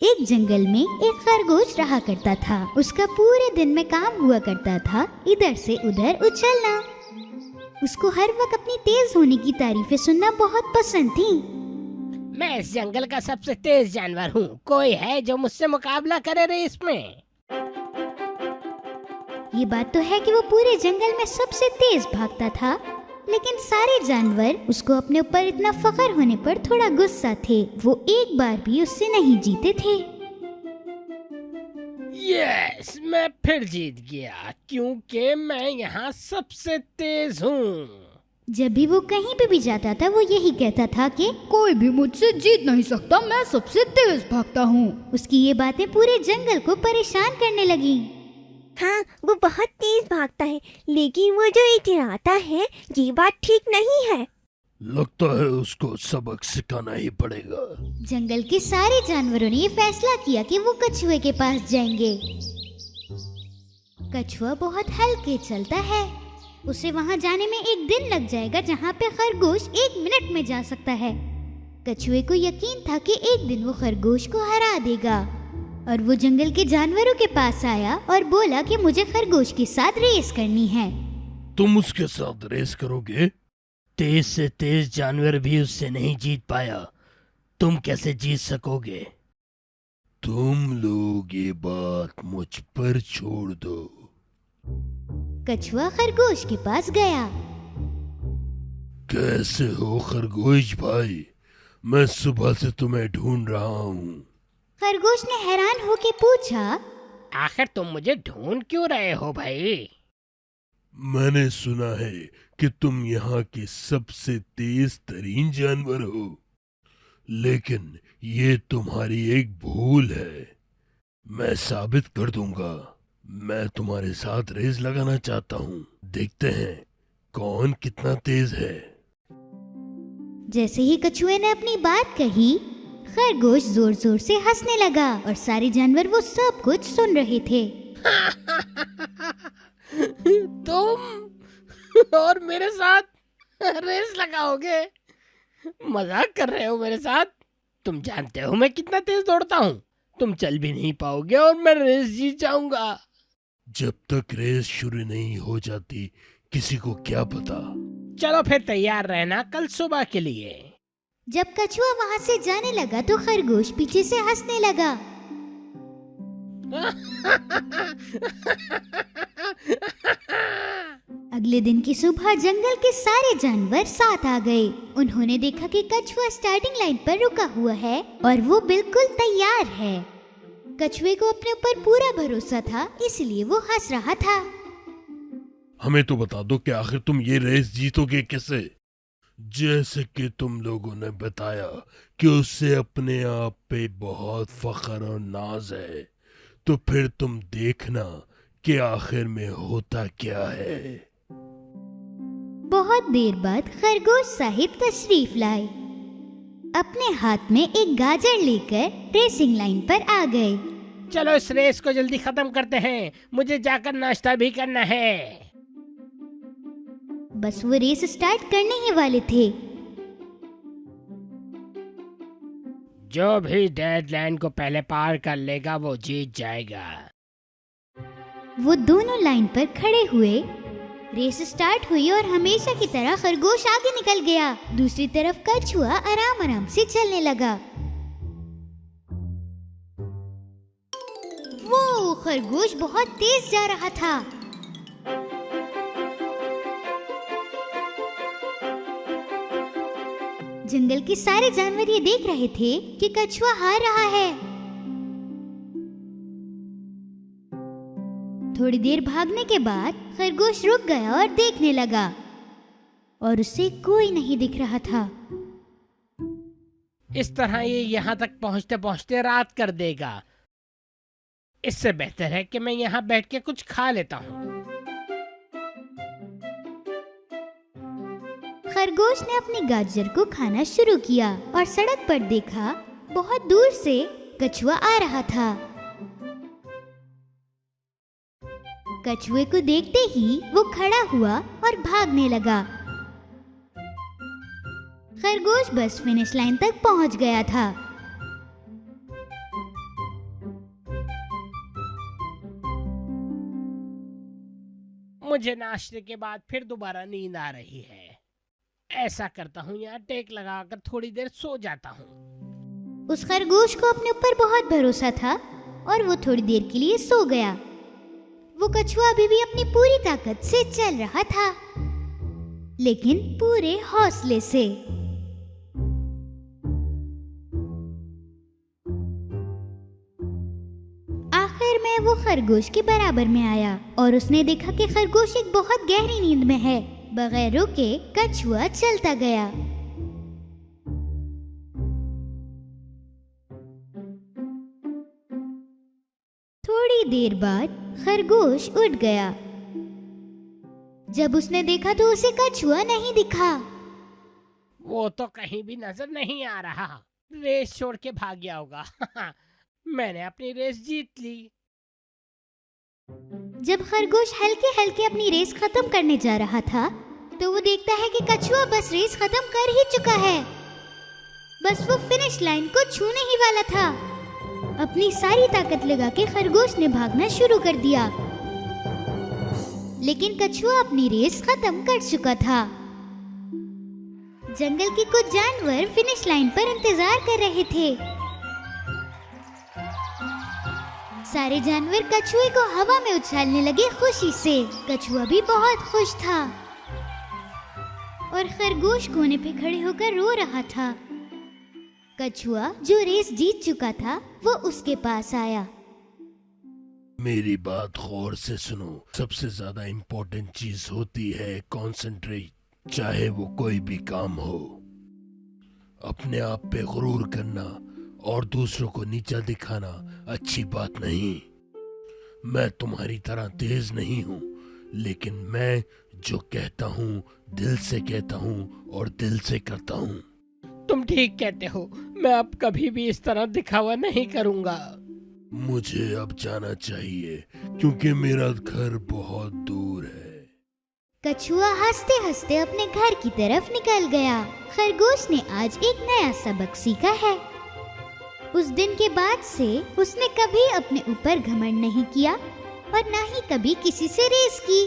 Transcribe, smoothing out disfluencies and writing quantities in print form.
एक जंगल में एक खरगोश रहा करता था। उसका पूरे दिन में काम हुआ करता था इधर से उधर उछलना। उसको हर वक्त अपनी तेज होने की तारीफें सुनना बहुत पसंद थी। मैं इस जंगल का सबसे तेज जानवर हूँ। कोई है जो मुझसे मुकाबला करे रेस में? ये बात तो है कि वो पूरे जंगल में सबसे तेज भागता था, लेकिन सारे जानवर उसको अपने ऊपर इतना फख्र होने पर थोड़ा गुस्सा थे। वो एक बार भी उससे नहीं जीते थे। यस, मैं फिर जीत गया क्योंकि मैं यहाँ सबसे तेज हूँ। जब भी वो कहीं पे भी जाता था वो यही कहता था कि कोई भी मुझसे जीत नहीं सकता, मैं सबसे तेज भागता हूँ। उसकी ये बातें पूरे जंगल को परेशान करने लगी। हाँ, वो बहुत तेज भागता है, लेकिन वो जो इतराता है ये बात ठीक नहीं है। लगता है उसको सबक सिखाना ही पड़ेगा। जंगल के सारे जानवरों ने ये फैसला किया कि वो कछुए के पास जाएंगे। कछुआ बहुत हल्के चलता है। उसे वहाँ जाने में एक दिन लग जाएगा जहाँ पे खरगोश 1 मिनट में जा सकता है। कछुए को यकीन था कि एक दिन वो खरगोश को हरा देगा और वो जंगल के जानवरों के पास आया और बोला कि मुझे खरगोश के साथ रेस करनी है। तुम उसके साथ रेस करोगे? तेज से तेज जानवर भी उससे नहीं जीत पाया, तुम कैसे जीत सकोगे? तुम लोग ये बात मुझ पर छोड़ दो। कछुआ खरगोश के पास गया। कैसे हो खरगोश भाई? मैं सुबह से तुम्हें ढूंढ रहा हूँ। खरगोश ने हैरान होके पूछा, आखिर तुम मुझे ढूंढ क्यों रहे हो भाई? मैंने सुना है कि तुम यहाँ के सबसे तेज तरीन जानवर हो, लेकिन ये तुम्हारी एक भूल है। मैं साबित कर दूंगा। मैं तुम्हारे साथ रेस लगाना चाहता हूँ। देखते हैं कौन कितना तेज है। जैसे ही कछुए ने अपनी बात कही, खरगोश जोर जोर से हंसने लगा और सारे जानवर वो सब कुछ सुन रहे थे। तुम और मेरे साथ रेस लगाओगे? मजाक कर रहे हो मेरे साथ? तुम जानते हो मैं कितना तेज दौड़ता हूँ। तुम चल भी नहीं पाओगे और मैं रेस जीत जाऊंगा। जब तक रेस शुरू नहीं हो जाती किसी को क्या पता। चलो फिर तैयार रहना कल सुबह के लिए। जब कछुआ वहाँ से जाने लगा तो खरगोश पीछे से हंसने लगा। अगले दिन की सुबह जंगल के सारे जानवर साथ आ गए। उन्होंने देखा कि कछुआ स्टार्टिंग लाइन पर रुका हुआ है और वो बिल्कुल तैयार है। कछुए को अपने ऊपर पूरा भरोसा था, इसलिए वो हंस रहा था। हमें तो बता दो कि आखिर तुम ये रेस जीतोगे कैसे? जैसे कि तुम लोगों ने बताया कि उससे अपने आप पे बहुत फख्र और नाज है, तो फिर तुम देखना कि आखिर में होता क्या है। बहुत देर बाद खरगोश साहिब तशरीफ लाए। अपने हाथ में एक गाजर लेकर रेसिंग लाइन पर आ गए। चलो इस रेस को जल्दी खत्म करते हैं, मुझे जाकर नाश्ता भी करना है। बस वो रेस स्टार्ट करने ही वाले थे। जो भी डेडलाइन को पहले पार कर लेगा वो जीत जाएगा। वो दोनों लाइन पर खड़े हुए। रेस स्टार्ट हुई और हमेशा की तरह खरगोश आगे निकल गया। दूसरी तरफ कछुआ आराम आराम से चलने लगा। वो खरगोश बहुत तेज जा रहा था। जंगल के सारे जानवर ये देख रहे थे कि कछुआ हार रहा है। थोड़ी देर भागने के बाद खरगोश रुक गया और देखने लगा और उसे कोई नहीं दिख रहा था। इस तरह ये यहाँ तक पहुँचते पहुँचते रात कर देगा। इससे बेहतर है कि मैं यहाँ बैठ के कुछ खा लेता हूँ। खरगोश ने अपने गाजर को खाना शुरू किया और सड़क पर देखा बहुत दूर से कछुआ आ रहा था। कछुए को देखते ही वो खड़ा हुआ और भागने लगा। खरगोश बस फिनिश लाइन तक पहुंच गया था। मुझे नाश्ते के बाद फिर दोबारा नींद आ रही है। ऐसा करता हूँ, यहाँ टेक लगाकर थोड़ी देर सो जाता हूँ। उस खरगोश को अपने ऊपर बहुत भरोसा था और वो थोड़ी देर के लिए सो गया। वो कछुआ अभी भी अपनी पूरी ताकत से चल रहा था, लेकिन पूरे हौसले से। आखिर में वो खरगोश के बराबर में आया और उसने देखा कि खरगोश एक बहुत गहरी नींद में है। बगैर रुके कछुआ चलता गया। थोड़ी देर बाद खरगोश उठ गया। जब उसने देखा तो उसे कछुआ नहीं दिखा। वो तो कहीं भी नजर नहीं आ रहा। रेस छोड़ के भाग गया होगा। मैंने अपनी रेस जीत ली। जब खरगोश हल्के हल्के अपनी रेस खत्म करने जा रहा था तो वो देखता है कि कछुआ बस रेस खत्म कर ही चुका है। बस वो फिनिश लाइन को छूने ही वाला था। अपनी सारी ताकत लगा के खरगोश ने भागना शुरू कर दिया, लेकिन कछुआ अपनी रेस खत्म कर चुका था। जंगल के कुछ जानवर फिनिश लाइन पर इंतजार कर रहे थे। सारे जानवर कछुए को हवा में उछालने लगे खुशी से। कछुआ भी बहुत खुश था और खरगोश कोने पे खड़े होकर रो रहा था। कछुआ जो रेस जीत चुका था वो उसके पास आया। मेरी बात गौर से सुनो। सबसे ज्यादा इम्पोर्टेंट चीज होती है कंसंट्रेट। चाहे वो कोई भी काम हो, अपने आप पे गुरूर करना और दूसरों को नीचा दिखाना अच्छी बात नहीं। मैं तुम्हारी तरह तेज नहीं हूँ, लेकिन मैं जो कहता हूँ दिल से कहता हूँ और दिल से करता हूँ। तुम ठीक कहते हो। मैं अब कभी भी इस तरह दिखावा नहीं करूँगा। मुझे अब जाना चाहिए क्योंकि मेरा घर बहुत दूर है। कछुआ हंसते हंसते अपने घर की तरफ निकल गया। खरगोश ने आज एक नया सबक सीखा है। उस दिन के बाद से उसने कभी अपने ऊपर घमंड नहीं किया और ना ही कभी किसी से रेस की।